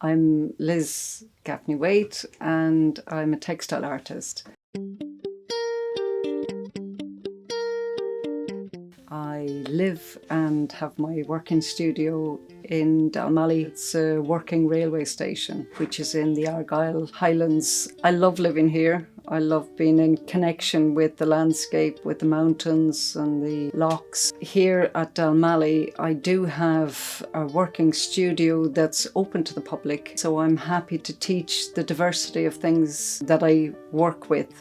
I'm Liz Gaffney Waite and I'm a textile artist. I live and have my working studio in Dalmally. It's a working railway station, which is in the Argyll Highlands. I love living here. I love being in connection with the landscape, with the mountains and the lochs. Here at Dalmally, I do have a working studio that's open to the public, so I'm happy to teach the diversity of things that I work with.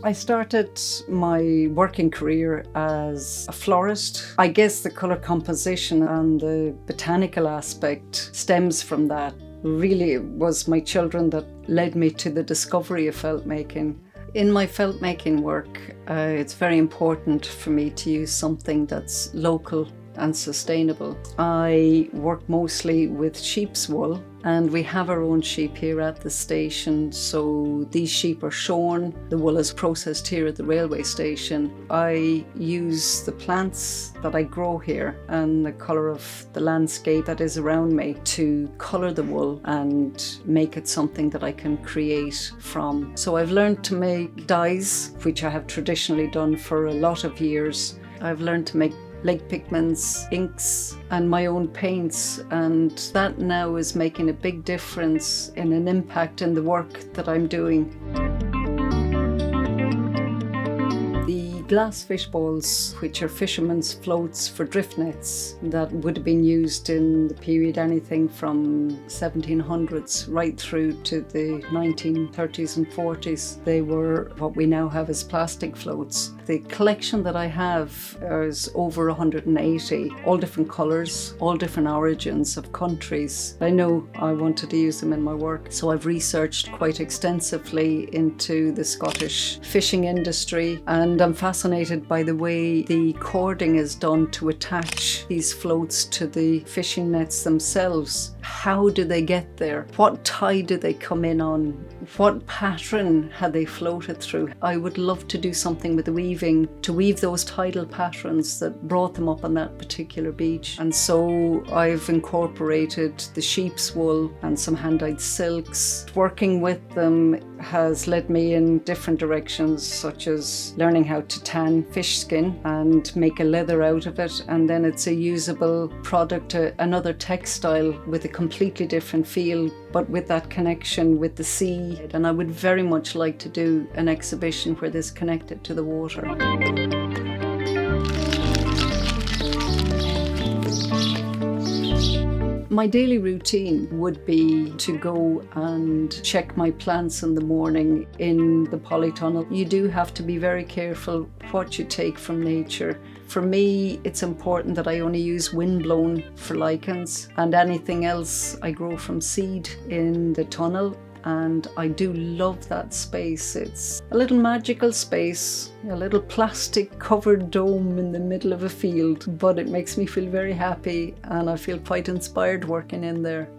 I started my working career as a florist. I guess the colour composition and the botanical aspect stems from that. Really, it was my children that led me to the discovery of felt making. In my felt making work, it's very important for me to use something that's local and sustainable. I work mostly with sheep's wool, and we have our own sheep here at the station, so these sheep are shorn. The wool is processed here at the railway station. I use the plants that I grow here and the colour of the landscape that is around me to colour the wool and make it something that I can create from. So I've learned to make dyes, which I have traditionally done for a lot of years. I've learned to make lake pigments, inks, and my own paints, and that now is making a big difference in an impact in the work that I'm doing. The glass fish bowls, which are fishermen's floats for drift nets, that would have been used in the period anything from 1700s right through to the 1930s and 40s. They were what we now have as plastic floats. The collection that I have is over 180, all different colours, all different origins of countries. I know I wanted to use them in my work, so I've researched quite extensively into the Scottish fishing industry, and I'm fascinated by the way the cording is done to attach these floats to the fishing nets themselves. How do they get there? What tide do they come in on? What pattern had they floated through? I would love to do something with the weaving to weave those tidal patterns that brought them up on that particular beach. And so I've incorporated the sheep's wool and some hand-dyed silks. Working with them has led me in different directions, such as learning how to tan fish skin and make a leather out of it, and then it's a usable product, another textile with a completely different feel, but with that connection with the sea. And I would very much like to do an exhibition where this connected to the water. My daily routine would be to go and check my plants in the morning in the polytunnel. You do have to be very careful what you take from nature. For me, it's important that I only use windblown for lichens, and anything else I grow from seed in the tunnel. And I do love that space. It's a little magical space, a little plastic covered dome in the middle of a field, but it makes me feel very happy and I feel quite inspired working in there.